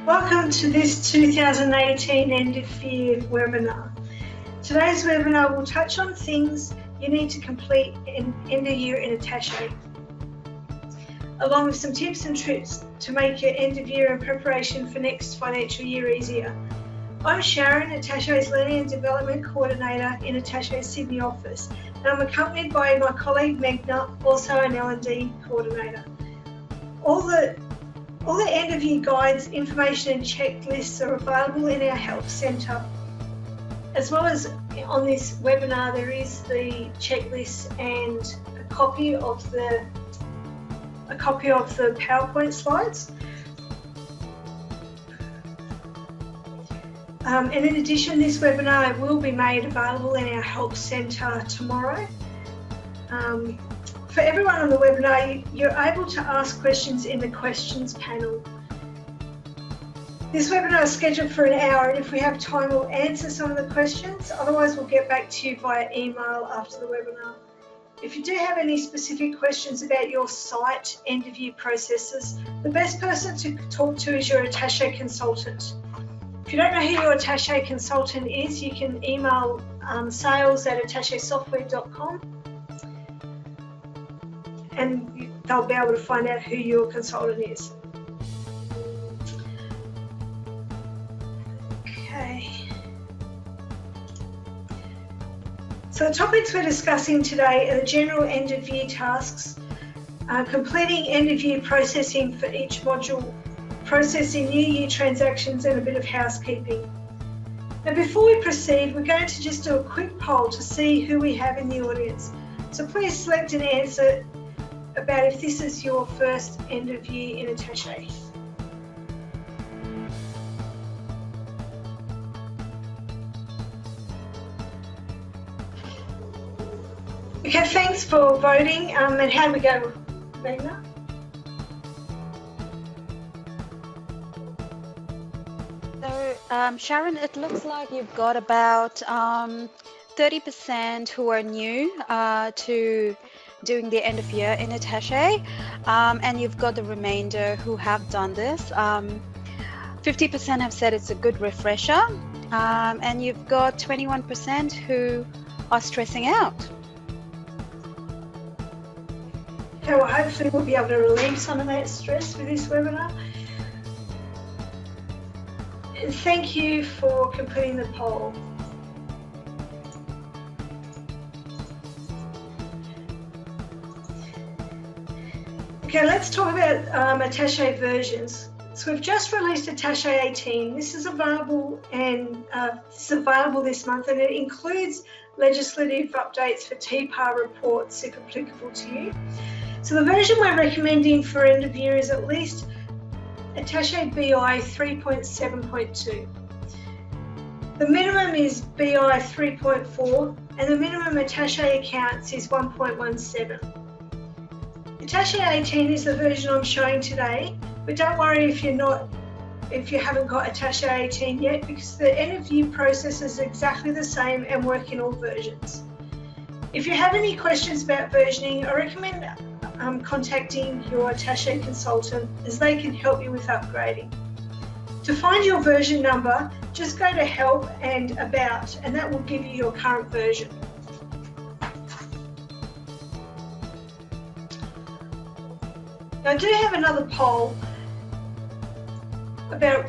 Welcome to this 2018 end of year webinar. Today's webinar will touch on things you need to complete in end of year in Attaché, along with some tips and tricks to make your end of year and preparation for next financial year easier. I'm Sharon, Attaché's Learning and Development Coordinator in Attaché's Sydney office, and I'm accompanied by my colleague Megna, also an L&D Coordinator. All the end of year guides, information and checklists are available in our help centre. As well as on this webinar, there is the checklist and a copy of the PowerPoint slides. And in addition, this webinar will be made available in our help centre tomorrow. For everyone on the webinar, you're able to ask questions in the questions panel. This webinar is scheduled for an hour, and if we have time, we'll answer some of the questions. Otherwise, we'll get back to you via email after the webinar. If you do have any specific questions about your site end of year processes, the best person to talk to is your Attaché consultant. If you don't know who your Attaché consultant is, you can email sales@attachésoftware.com. and they'll be able to find out who your consultant is. Okay. So the topics we're discussing today are the general end of year tasks, completing end of year processing for each module, processing new year transactions, and a bit of housekeeping. Now before we proceed, we're going to just do a quick poll to see who we have in the audience. So please select an answer about if this is your first end of year in Attaché. Okay, thanks for voting. And how do we go, Megna? So, Sharon, it looks like you've got about 30% who are new to doing the end of year in Attaché, and you've got the remainder who have done this. 50% have said it's a good refresher, and you've got 21% who are stressing out. Okay, well hopefully we'll be able to relieve some of that stress with this webinar. And thank you for completing the poll. Okay, let's talk about Attaché versions. So we've just released Attaché 18. This is available this month, and it includes legislative updates for TPAR reports if applicable to you. So the version we're recommending for end of year is at least Attaché BI 3.7.2. The minimum is BI 3.4, and the minimum Attaché accounts is 1.17. Attaché 18 is the version I'm showing today, but don't worry if you haven't got Attaché 18 yet, because the end of year process is exactly the same and work in all versions. If you have any questions about versioning, I recommend contacting your Attaché consultant, as they can help you with upgrading. To find your version number, just go to Help and About, and that will give you your current version. Now, I do have another poll about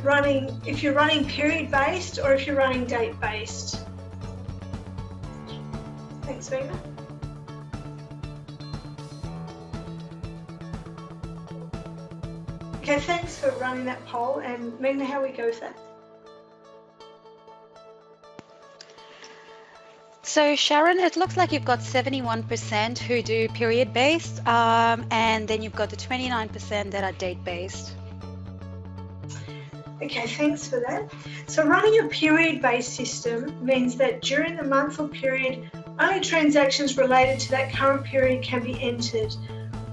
if you're running period-based or if you're running date-based. Thanks, Megna. Okay, thanks for running that poll. And Megna, how we go with that? So Sharon, it looks like you've got 71% who do period-based, and then you've got the 29% that are date-based. Okay, thanks for that. So running a period-based system means that during the month or period, only transactions related to that current period can be entered.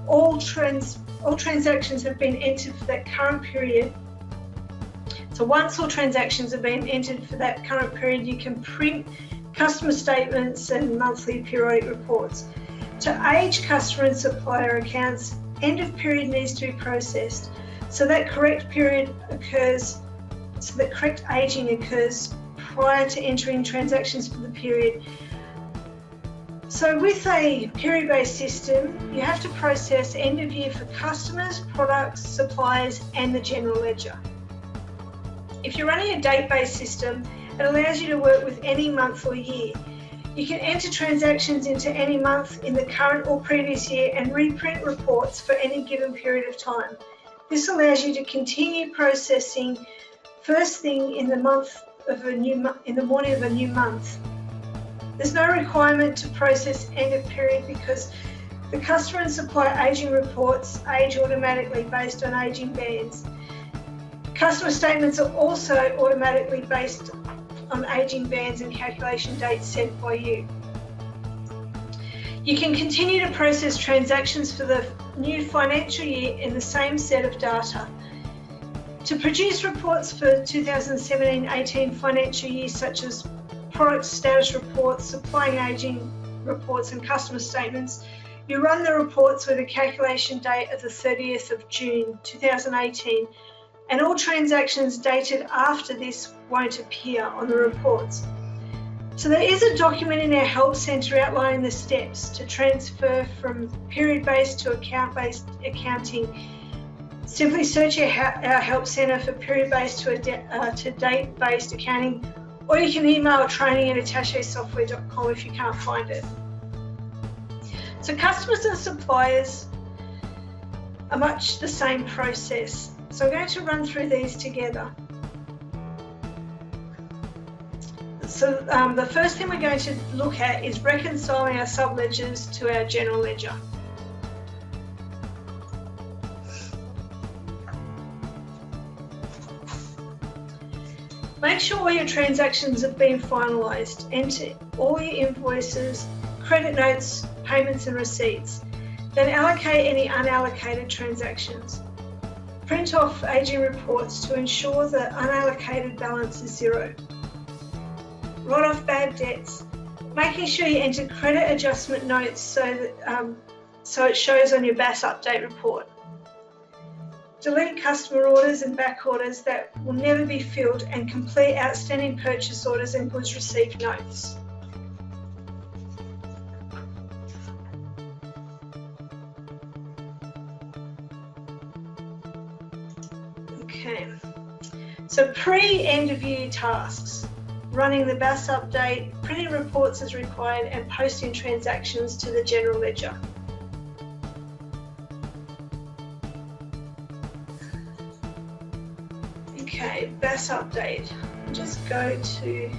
All transactions have been entered for that current period. So once all transactions have been entered for that current period, you can print customer statements and monthly periodic reports. To age customer and supplier accounts, end of period needs to be processed. So that correct period occurs so that correct aging occurs prior to entering transactions for the period. So with a period-based system, you have to process end of year for customers, products, suppliers, and the general ledger. If you're running a date-based system, it allows you to work with any month or year. You can enter transactions into any month in the current or previous year and reprint reports for any given period of time. This allows you to continue processing first thing in the morning of a new month. There's no requirement to process end of period because the customer and supplier aging reports age automatically based on aging bands. Customer statements are also automatically based on aging bands and calculation dates set by you. You can continue to process transactions for the new financial year in the same set of data. To produce reports for 2017-18 financial year, such as product status reports, supplying aging reports and customer statements, you run the reports with a calculation date of the 30th of June 2018, and all transactions dated after this won't appear on the reports. So there is a document in our Help Centre outlining the steps to transfer from period-based to account-based accounting. Simply search our Help Centre for period-based to date-based accounting, or you can email training@attachesoftware.com if you can't find it. So customers and suppliers are much the same process. So I'm going to run through these together. So the first thing we're going to look at is reconciling our sub-ledgers to our general ledger. Make sure all your transactions have been finalised. Enter all your invoices, credit notes, payments and receipts. Then allocate any unallocated transactions. Print off aging reports to ensure the unallocated balance is zero. Write off bad debts, making sure you enter credit adjustment notes so it shows on your BAS update report. Delete customer orders and back orders that will never be filled and complete outstanding purchase orders and goods received notes. Okay, so pre-end of year tasks. Running the BAS update, printing reports as required and posting transactions to the general ledger. Okay, BAS update. Just go to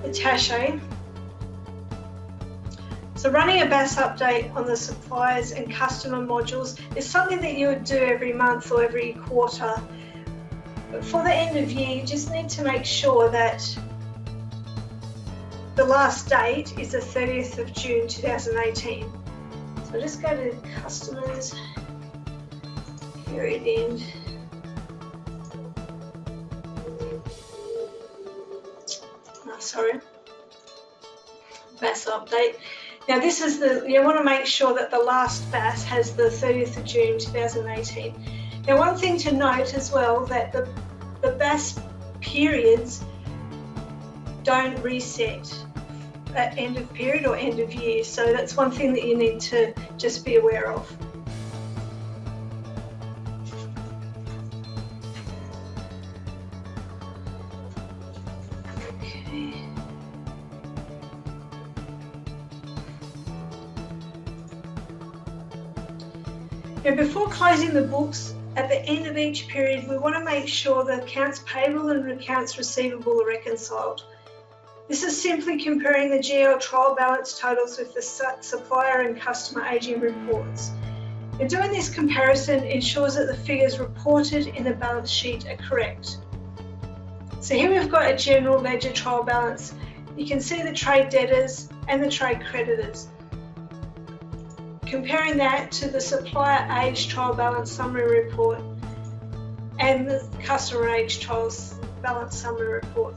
Attaché. So running a BAS update on the suppliers and customer modules is something that you would do every month or every quarter. But for the end of year, you just need to make sure that the last date is the 30th of June 2018. So just go to customers, period end. BAS update. Now this is you want to make sure that the last BAS has the 30th of June 2018. Now one thing to note as well, that the BAS periods don't reset at end of period or end of year, so that's one thing that you need to just be aware of. Okay. Now before closing the books, at the end of each period, we want to make sure the accounts payable and accounts receivable are reconciled. This is simply comparing the GL trial balance totals with the supplier and customer aging reports. And doing this comparison ensures that the figures reported in the balance sheet are correct. So here we've got a general ledger trial balance. You can see the trade debtors and the trade creditors. Comparing that to the supplier age trial balance summary report and the customer age trial balance summary report.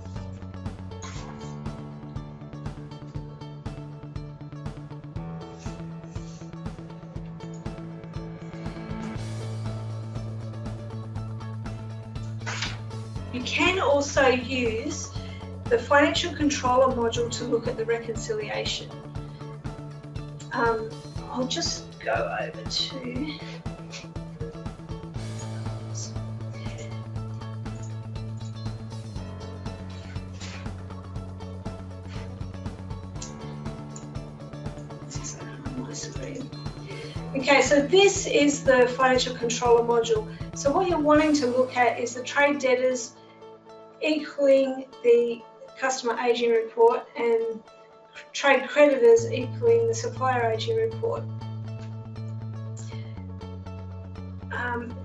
can also use the financial controller module to look at the reconciliation. I'll just go over to Okay, so this is the financial controller module. So what you're wanting to look at is the trade debtors equaling the customer aging report and trade creditors equaling the supplier aging report.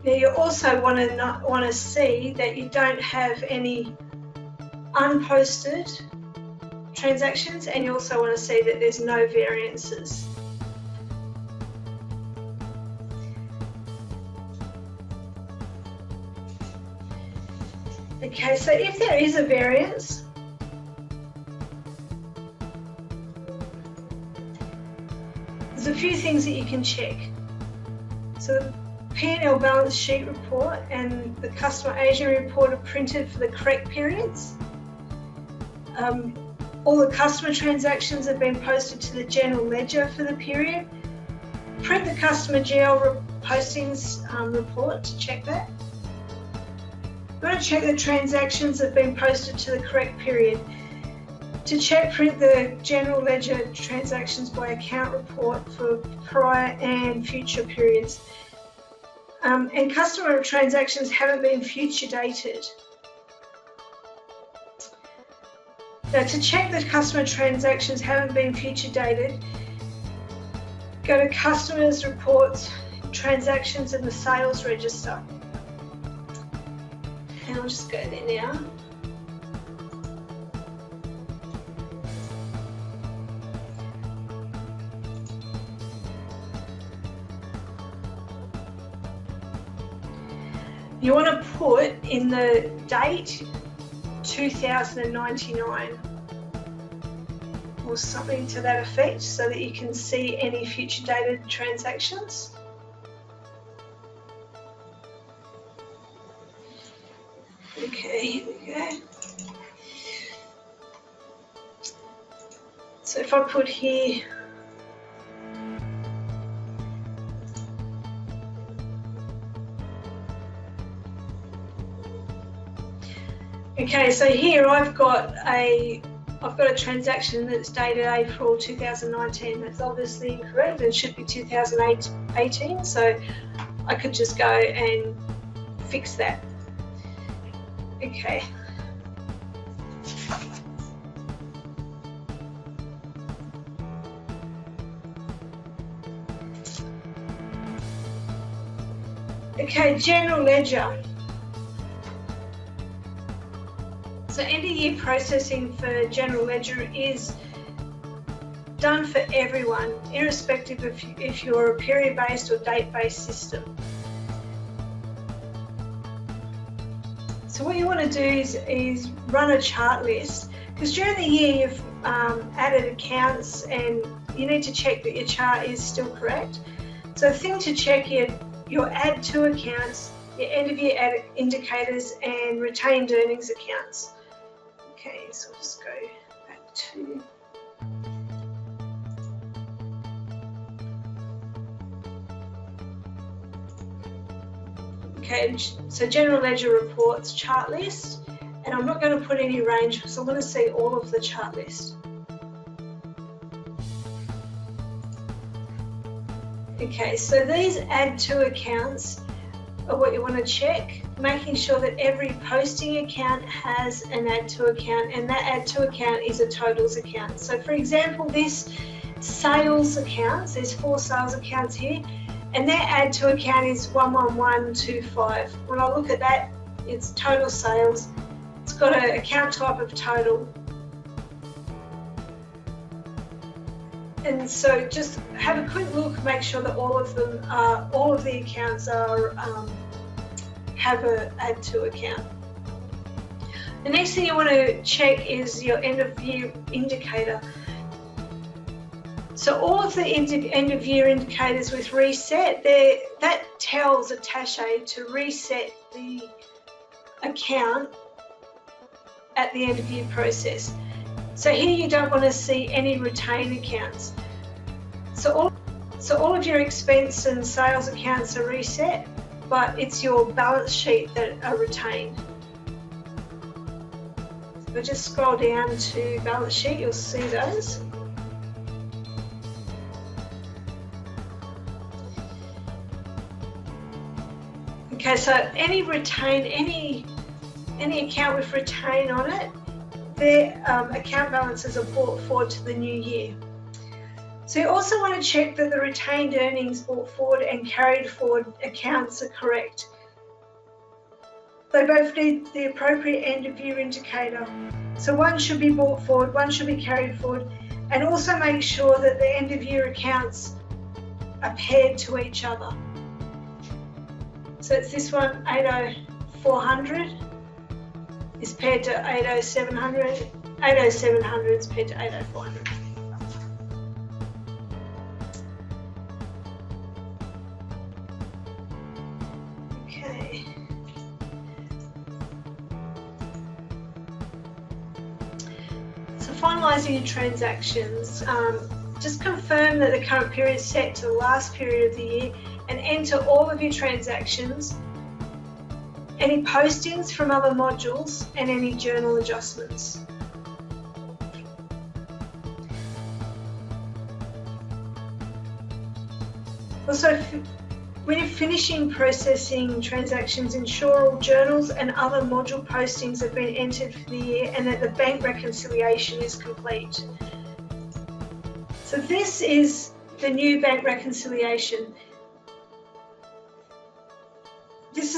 Now you also want to see that you don't have any unposted transactions, and you also want to see that there's no variances. Okay, so if there is a variance, there's a few things that you can check. So the P&L balance sheet report and the customer aging report are printed for the correct periods. All the customer transactions have been posted to the general ledger for the period. Print the customer GL postings report to check that. You want to check the transactions have been posted to the correct period. To check, print the general ledger transactions by account report for prior and future periods. And customer transactions haven't been future dated. Now, to check that customer transactions haven't been future dated, go to Customers Reports, Transactions in the Sales Register. And I'll just go there now. You want to put in the date 2099 or something to that effect so that you can see any future dated transactions. Okay, here we go. So if I put here okay, so here I've got a transaction that's dated April 2019. That's obviously incorrect. It should be 2018. So I could just go and fix that. Okay. Okay, general ledger. So end of year processing for general ledger is done for everyone, irrespective of if you're a period-based or date-based system. So what you want to do is run a chart list, because during the year you've added accounts and you need to check that your chart is still correct. So the thing to check is your add to accounts, your end of year indicators and retained earnings accounts. Okay, so I'll just go back to okay, so general ledger reports chart list, and I'm not going to put any range because I want to see all of the chart list. Okay, so these add to accounts are what you want to check, making sure that every posting account has an add to account, and that add to account is a totals account. So for example, this sales accounts, there's 4 sales accounts here, and their add to account is 11125. When I look at that, it's total sales. It's got an account type of total. And so just have a quick look, make sure that all of the accounts are have a add to account. The next thing you want to check is your end of year indicator. So all of the end of year indicators with reset, that tells Attaché to reset the account at the end of year process. So here you don't want to see any retained accounts. So all of your expense and sales accounts are reset, but it's your balance sheet that are retained. If I just scroll down to balance sheet, you'll see those. Okay, so any account with retain on it, their account balances are brought forward to the new year. So you also want to check that the retained earnings brought forward and carried forward accounts are correct. They both need the appropriate end of year indicator. So one should be brought forward, one should be carried forward, and also make sure that the end of year accounts are paired to each other. So it's this one, 80400 is paired to 80700, 80700 is paired to 80400. Okay. So finalising your transactions, just confirm that the current period is set to the last period of the year and enter all of your transactions, any postings from other modules and any journal adjustments. Also, when you're finishing processing transactions, ensure all journals and other module postings have been entered for the year and that the bank reconciliation is complete. So this is the new bank reconciliation. This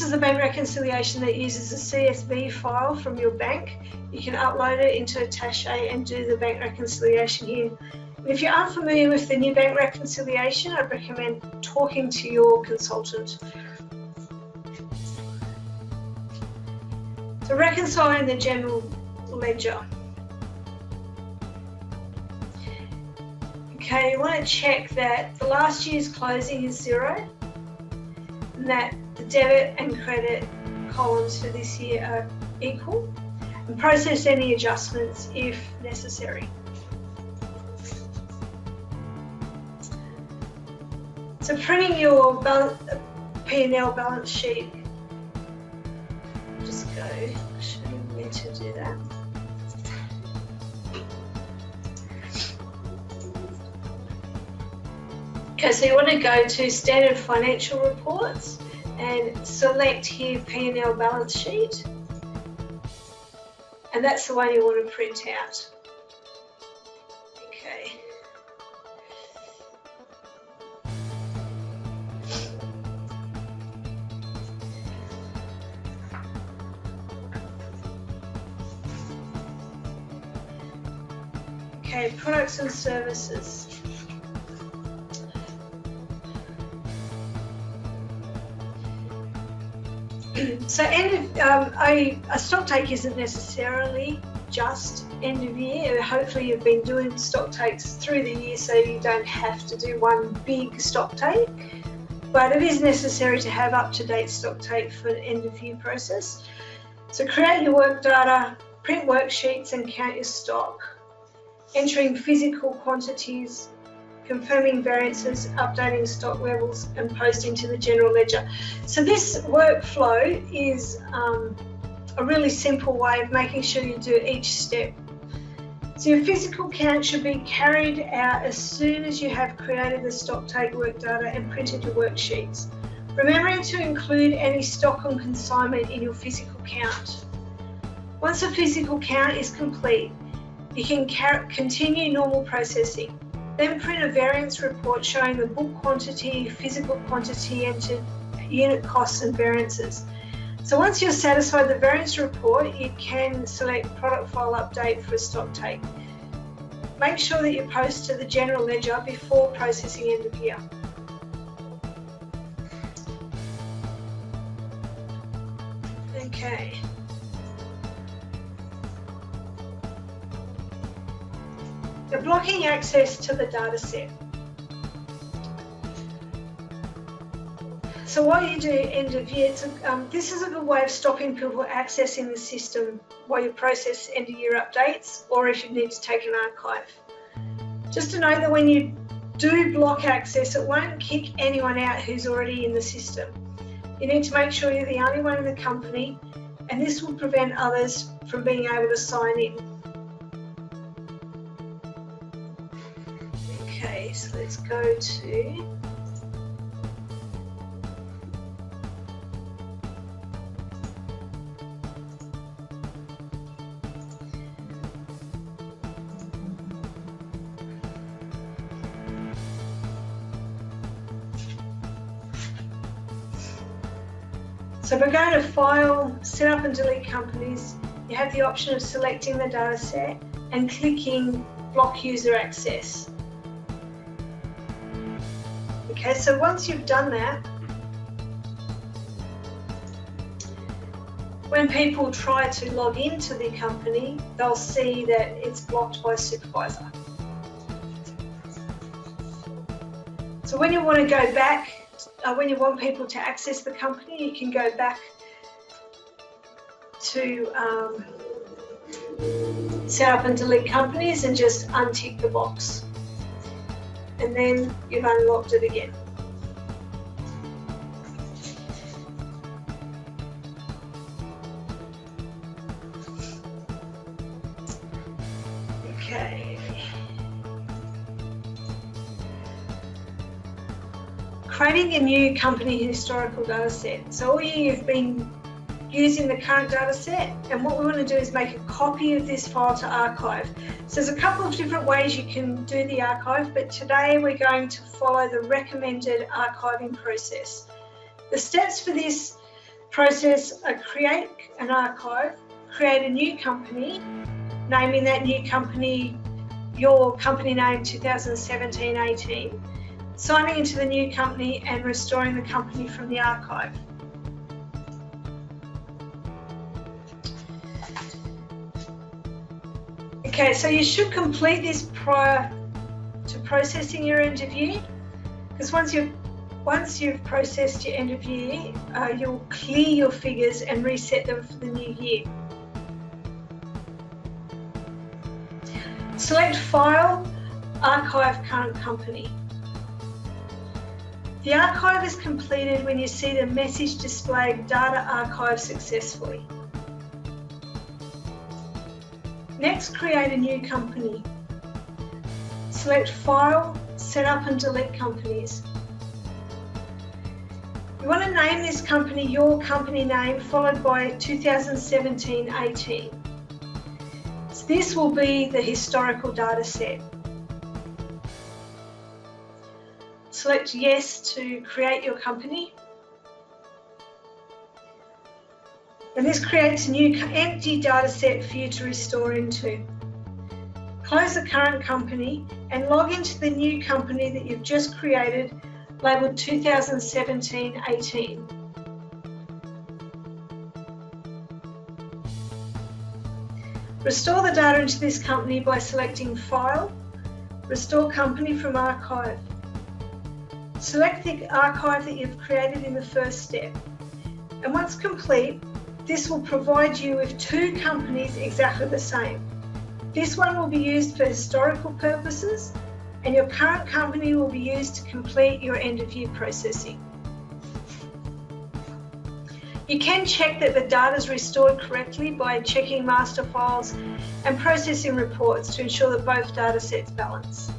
is the bank reconciliation that uses a CSV file from your bank. You can upload it into Attaché and do the bank reconciliation here. And if you aren't familiar with the new bank reconciliation, I'd recommend talking to your consultant. So reconciling the general ledger. Okay, you want to check that the last year's closing is 0 and that the debit and credit columns for this year are equal, and process any adjustments if necessary. So printing your P&L balance sheet, just go, I'll show you where to do that. Okay, so you want to go to Standard Financial Reports and select here P&L Balance Sheet, and that's the one you want to print out. Okay. Okay, products and services. So a stock take isn't necessarily just end of year. Hopefully you've been doing stock takes through the year so you don't have to do one big stock take, but it is necessary to have up-to-date stock take for the end of year process. So create your work data, print worksheets and count your stock, entering physical quantities, confirming variances, updating stock levels and posting to the general ledger. So this workflow is a really simple way of making sure you do each step. So your physical count should be carried out as soon as you have created the stock take work data and printed your worksheets. Remembering to include any stock on consignment in your physical count. Once the physical count is complete, you can continue normal processing. Then print a variance report showing the book quantity, physical quantity entered, unit costs and variances. So once you're satisfied with the variance report, you can select product file update for a stock take. Make sure that you post to the general ledger before processing end of year. Okay. You're blocking access to the data set. So while you do end of year, this is a good way of stopping people accessing the system while you process end of year updates, or if you need to take an archive. Just to note that when you do block access, it won't kick anyone out who's already in the system. You need to make sure you're the only one in the company, and this will prevent others from being able to sign in. Okay, so let's go to So if we're going to File, Set Up and Delete Companies, you have the option of selecting the data set and clicking Block User Access. Okay, so once you've done that, when people try to log into the company, they'll see that it's blocked by supervisor. So when you want to go back, when you want people to access the company, you can go back to Set Up and Delete Companies and just untick the box. And then you've unlocked it again. Okay. Creating a new company historical data set. So all year you've been using the current data set, and what we want to do is make a copy of this file to archive. So there's a couple of different ways you can do the archive, but today we're going to follow the recommended archiving process. The steps for this process are create an archive, create a new company, naming that new company your company name 2017-18, signing into the new company and restoring the company from the archive. Okay, so you should complete this prior to processing your end of year, because once you've processed your end of year, you'll clear your figures and reset them for the new year. Select File, Archive Current Company. The archive is completed when you see the message displayed Data Archive Successfully. Next, create a new company. Select File, Set Up and Delete Companies. You want to name this company your company name followed by 2017-18. So this will be the historical data set. Select Yes to create your company. And this creates a new empty data set for you to restore into. Close the current company and log into the new company that you've just created, labelled 2017-18. Restore the data into this company by selecting File, Restore Company from Archive. Select the archive that you've created in the first step. And once complete, this will provide you with two companies exactly the same. This one will be used for historical purposes, and your current company will be used to complete your end of year processing. You can check that the data is restored correctly by checking master files and processing reports to ensure that both data sets balance.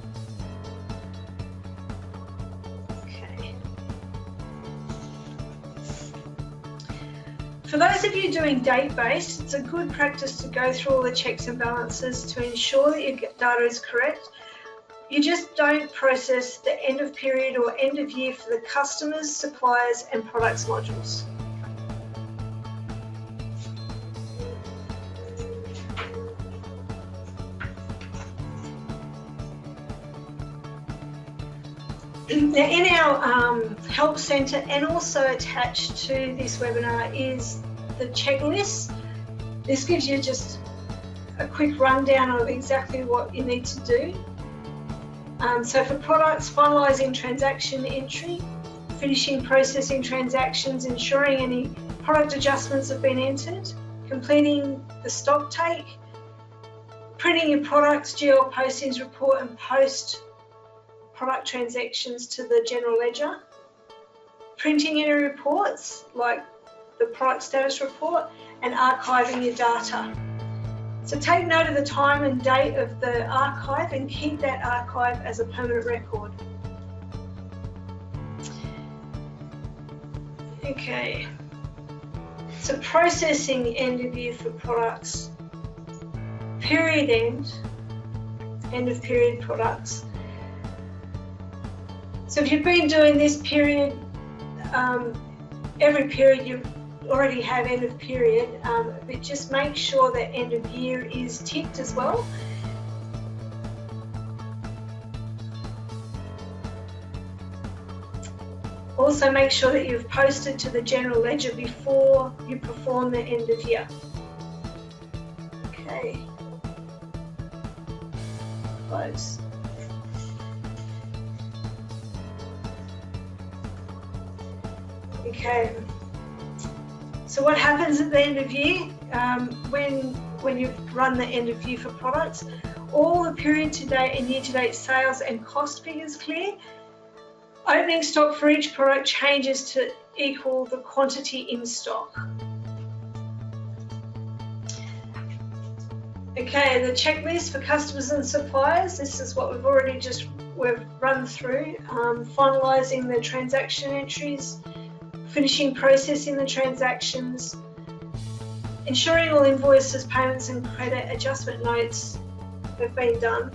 For those of you doing date-based, it's a good practice to go through all the checks and balances to ensure that your data is correct. You just don't process the end of period or end of year for the customers, suppliers and products modules. Now in our Help Centre, and also attached to this webinar, is the checklist. This gives you just a quick rundown of exactly what you need to do. So for products, finalising transaction entry. finishing processing transactions, ensuring any product adjustments have been entered, completing the stock take, printing your products, GL postings report and post product transactions to the general ledger, printing any reports like the product status report, and archiving your data. So take note of the time and date of the archive and keep that archive as a permanent record. Okay, so processing end of year for products, period end of period products. So if you've been doing this period, every period you already have end of period, but just make sure that end of year is ticked as well. Also make sure that you've posted to the general ledger before you perform the end of year. Okay, close. Okay, so what happens at the end of year when you run the end of year for products? All the period to date and year to date sales and cost figures clear. Opening stock for each product changes to equal the quantity in stock. Okay, the checklist for customers and suppliers. This is what we've run through. Finalising the transaction entries, finishing processing the transactions, ensuring all invoices, payments and credit adjustment notes have been done,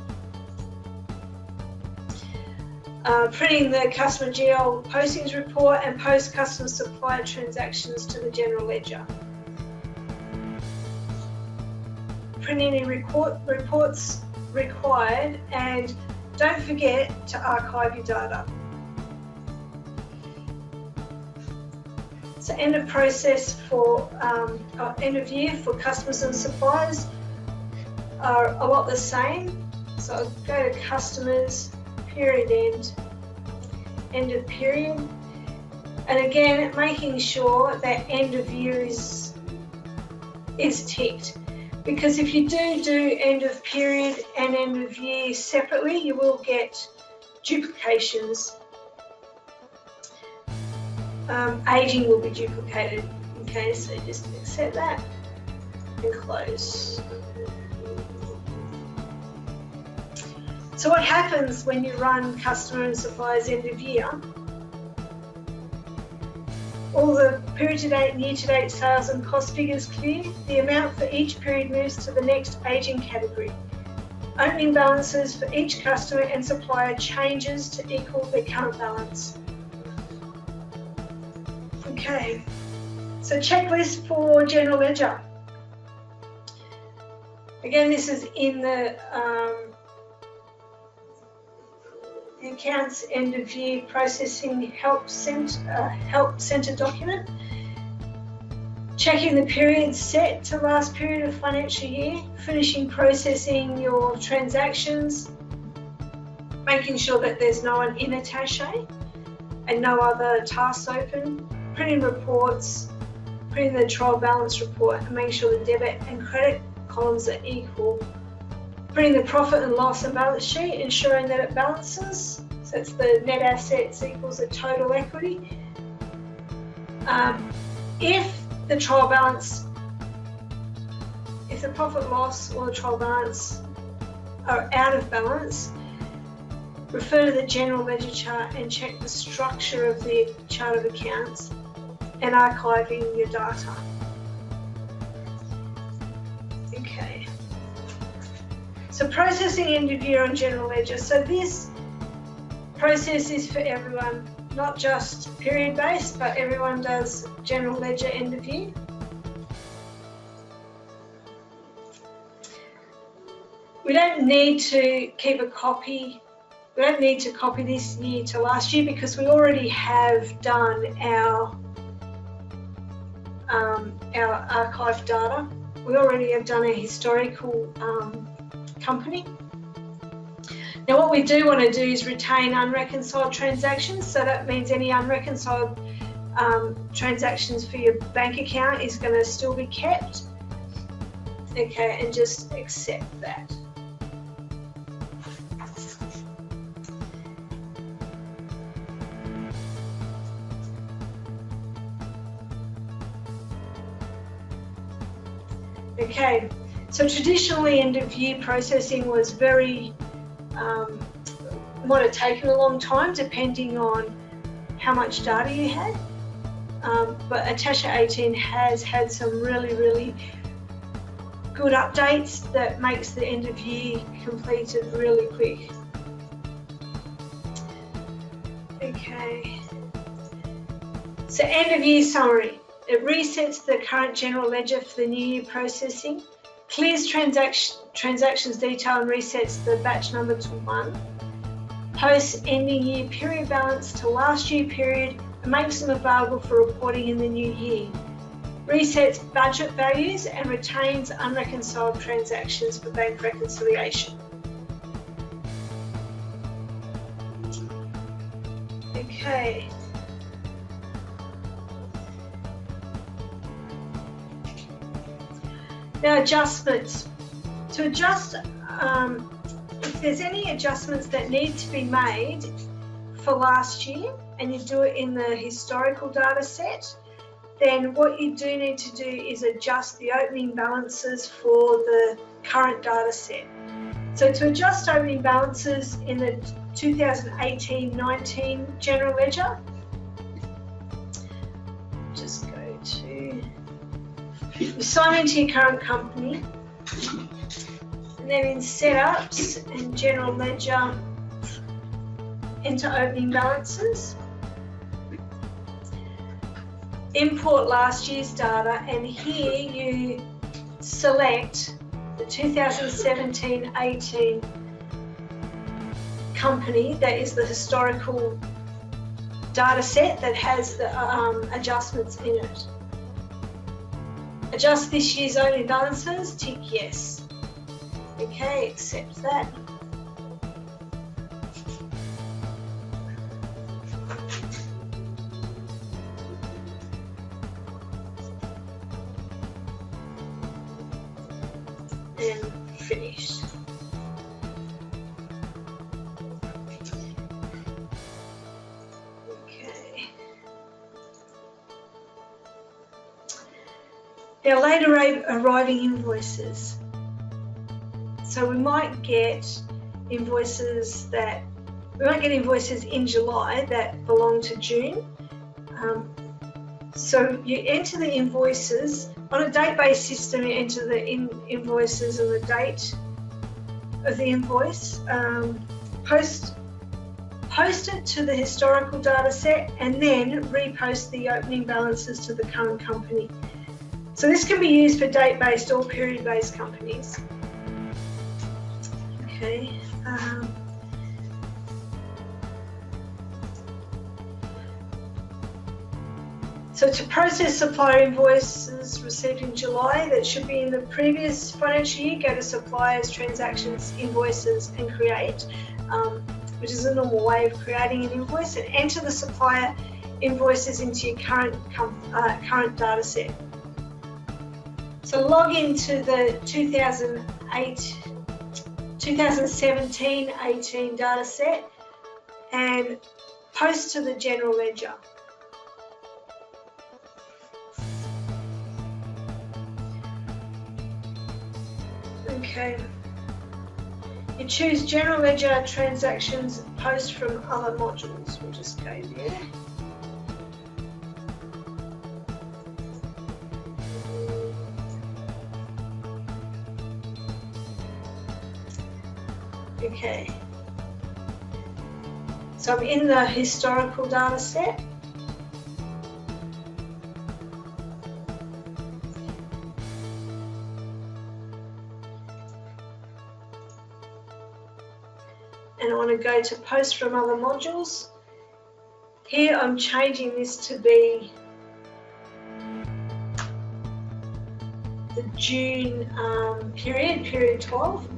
printing the customer GL postings report and post customer supplier transactions to the general ledger, printing any reports required, and don't forget to archive your data. So end of process for end of year for customers and suppliers are a lot the same. So I'll go to customers, period end of period, and again making sure that end of year is ticked, because if you do end of period and end of year separately, you will get duplications. Aging will be duplicated. Okay, so just accept that and close. So what happens when you run customer and suppliers end of year? All the period to date and year to date sales and cost figures clear. The amount for each period moves to the next aging category. Opening balances for each customer and supplier changes to equal their current balance. Okay, so checklist for general ledger. Again, this is in the accounts end of year processing help center document. Checking the period set to last period of financial year, finishing processing your transactions, making sure that there's no one in Attaché and no other tasks open, printing reports, printing the trial balance report and make sure the debit and credit columns are equal, printing the profit and loss and balance sheet, ensuring that it balances, so it's the net assets equals the total equity. If the trial balance, if the profit loss or the trial balance are out of balance, refer to the general ledger chart and check the structure of the chart of accounts and archiving your data. Okay. So processing end of year on general ledger. So this process is for everyone, not just period based, but everyone does general ledger end of year. We don't need to keep a copy. We don't need to copy this year to last year because we already have done our archive data. We already have done a historical company. Now what we do want to do is retain unreconciled transactions, so that means any unreconciled transactions for your bank account is going to still be kept. Okay, and just accept that. Okay, so traditionally end of year processing was very, might have taken a long time depending on how much data you had, but Attaché 18 has had some really good updates that makes the end of year completed really quick. Okay, so end of year summary. It resets the current general ledger for the new year processing, clears transactions detail and resets the batch number to 1, posts ending year period balance to last year period and makes them available for reporting in the new year, resets budget values and retains unreconciled transactions for bank reconciliation. Okay. Now adjustments. To adjust, if there's any adjustments that need to be made for last year and you do it in the historical data set, then what you do need to do is adjust the opening balances for the current data set. So to adjust opening balances in the 2018-19 general ledger, just go to, you sign into your current company, and then in setups and general ledger, enter opening balances, import last year's data, and here you select the 2017-18 company that is the historical data set that has the adjustments in it. Adjust this year's opening balances, tick yes. Okay, accept that. And finished. Okay. Now later arriving invoices. So we might get invoices in July that belong to June. So you enter the invoices on a date-based system. You enter the invoices and the date of the invoice. Post it to the historical data set, and then repost the opening balances to the current company. So this can be used for date-based or period-based companies. Okay. So to process supplier invoices received in July that should be in the previous financial year, go to suppliers, transactions, invoices and create, which is a normal way of creating an invoice, and enter the supplier invoices into your current data set. So log into the 2017-18 data set and post to the general ledger. Okay. You choose general ledger transactions, post from other modules. We'll just go there. Okay, so I'm in the historical data set. And I want to go to post from other modules. Here I'm changing this to be the June period 12.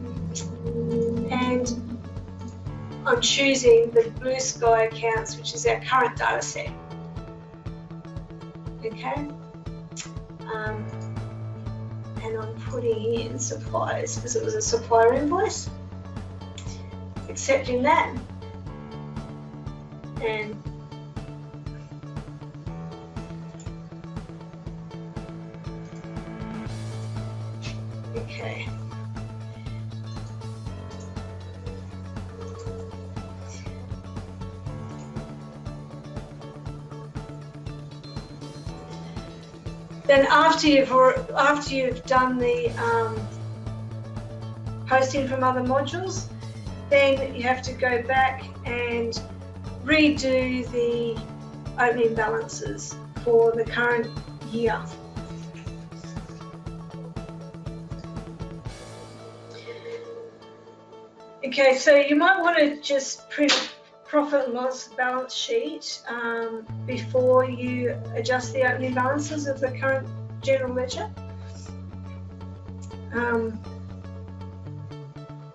And I'm choosing the Blue Sky accounts, which is our current data set. Okay, and I'm putting in suppliers because it was a supplier invoice, accepting that, and okay. Then after you've done the posting from other modules, then you have to go back and redo the opening balances for the current year. Okay, so you might want to just print profit and loss balance sheet before you adjust the opening balances of the current general ledger.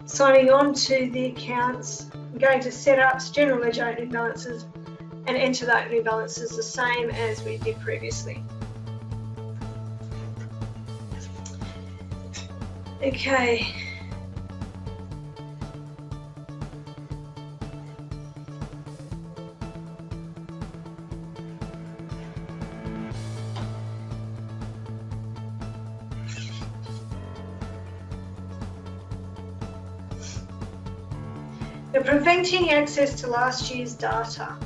Signing on to the accounts, I'm going to setups, general ledger opening balances, and enter the opening balances the same as we did previously. Okay. They're preventing access to last year's data.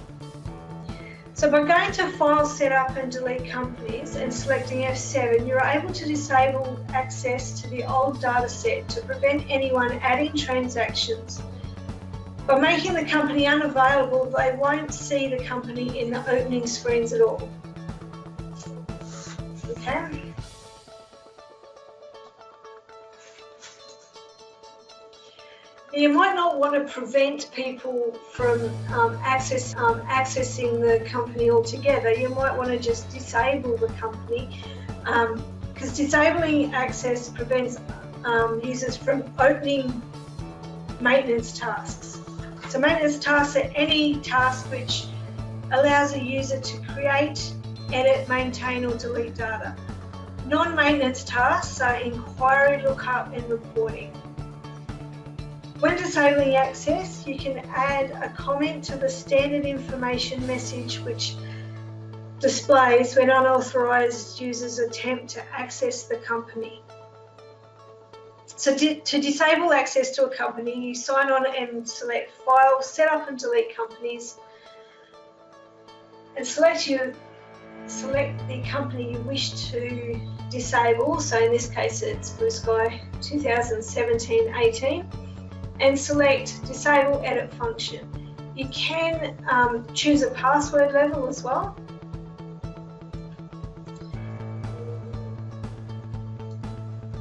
So by going to File, Setup and Delete Companies and selecting F7, you're able to disable access to the old data set to prevent anyone adding transactions. By making the company unavailable, they won't see the company in the opening screens at all. Okay. You might not want to prevent people from accessing the company altogether. You might want to just disable the company because disabling access prevents users from opening maintenance tasks. So maintenance tasks are any task which allows a user to create, edit, maintain or delete data. Non-maintenance tasks are inquiry, lookup and reporting. When disabling access, you can add a comment to the standard information message which displays when unauthorized users attempt to access the company. So to disable access to a company, you sign on and select File, Setup and Delete Companies, and select the company you wish to disable. So in this case, it's Blue Sky 2017-18. And select Disable Edit Function. You can choose a password level as well.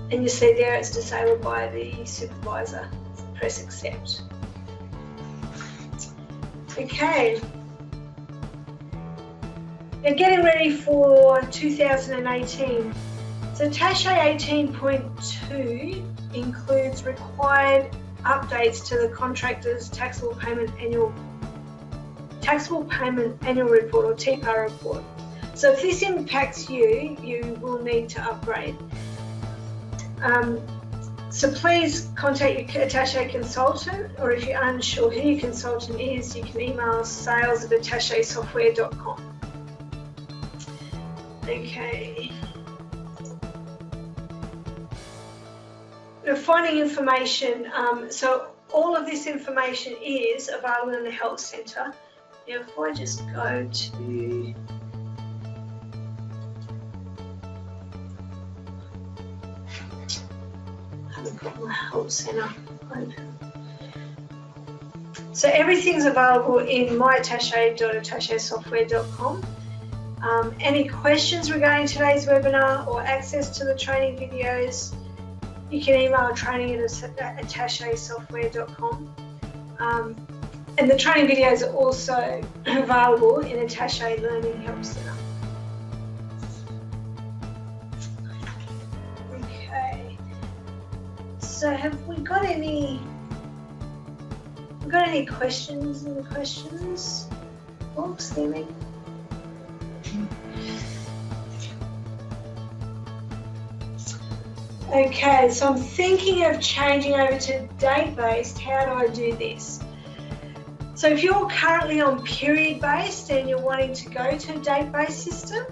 And you see there it's disabled by the supervisor. Press Accept. Okay. Now getting ready for 2018. So Attaché 18.2 includes required updates to the contractor's taxable payment annual report or TPAR report. So if this impacts you, you will need to upgrade. So please contact your Attaché consultant, or if you're unsure who your consultant is, you can email sales@attachésoftware.com. Okay. Finding information, so all of this information is available in the Help Centre. Now if I just go to I haven't got my Help Centre open. So everything's available in myattache.attachésoftware.com. Any questions regarding today's webinar or access to the training videos, you can email training@attachésoftware.com. And the training videos are also available in Attaché Learning Help Centre. Okay. So have we got any we got any questions in the questions box, Demi? Okay, so I'm thinking of changing over to date-based. How do I do this? So if you're currently on period-based and you're wanting to go to a date-based system,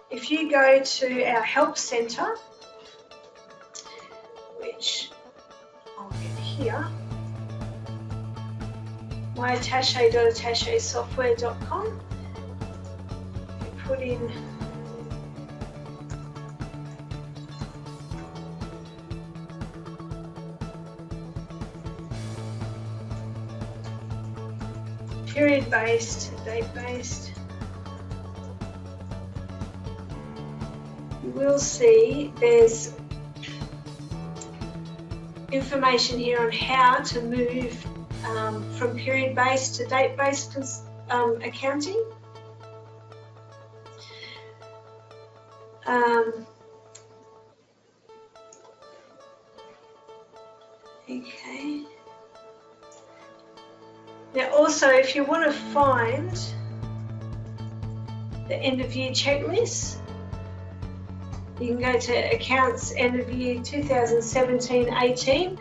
if you go to our help centre, which I'll get here, myattache.attachésoftware.com, you put in period-based, date-based, you will see there's information here on how to move from period-based to date-based accounting. Okay. Now also, if you want to find the end of year checklist, you can go to Accounts End of Year 2017-18.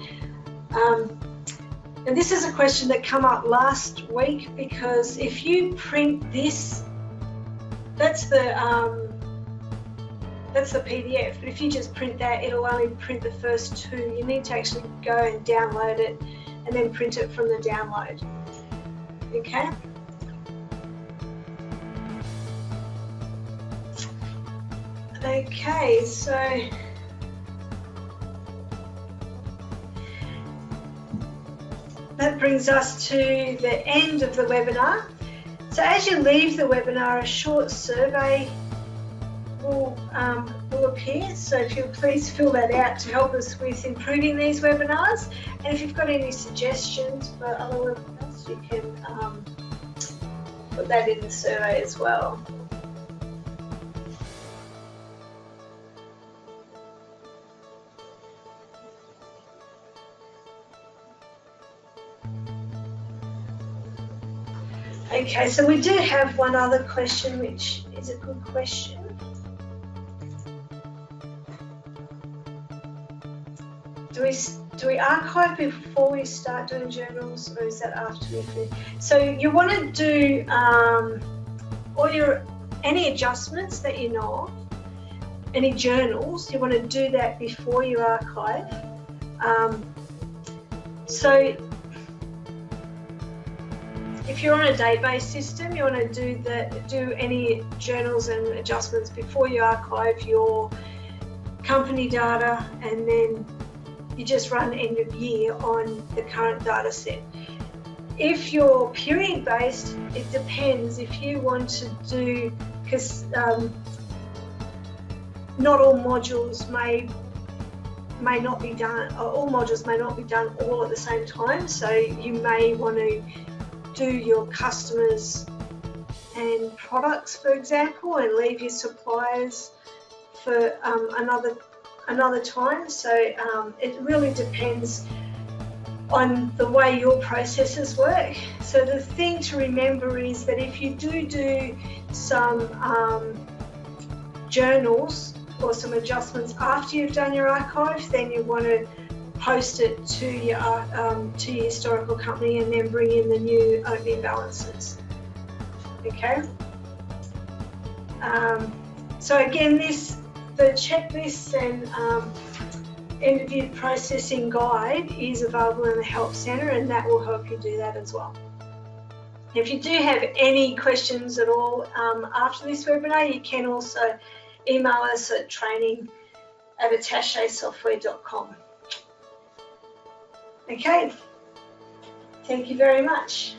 And this is a question that came up last week, because if you print this, that's the PDF, but if you just print that, it'll only print the first two. You need to actually go and download it and then print it from the download. Okay. Okay, so that brings us to the end of the webinar. So as you leave the webinar, a short survey will appear. So if you'll please fill that out to help us with improving these webinars. And if you've got any suggestions for other webinars, you can put that in the survey as well. Okay, so we do have one other question, which is a good question. Do we archive before we start doing journals, or is that after we finish? So you want to do any adjustments that you know of, any journals, you want to do that before you archive. So if you're on a date-based system, you want to do any journals and adjustments before you archive your company data, and then you just run end of year on the current data set. If you're period-based, it depends. If you want to do, because not all modules may not be done, or all modules may not be done all at the same time, so you may want to do your customers and products, for example, and leave your suppliers for another time. So it really depends on the way your processes work. So the thing to remember is that if you do some journals or some adjustments after you've done your archive, then you want to post it to your historical company and then bring in the new opening balances. Okay. So again, the checklist and end of year processing guide is available in the Help Centre, and that will help you do that as well. If you do have any questions at all after this webinar, you can also email us at training@attachesoftware.com. Okay, thank you very much.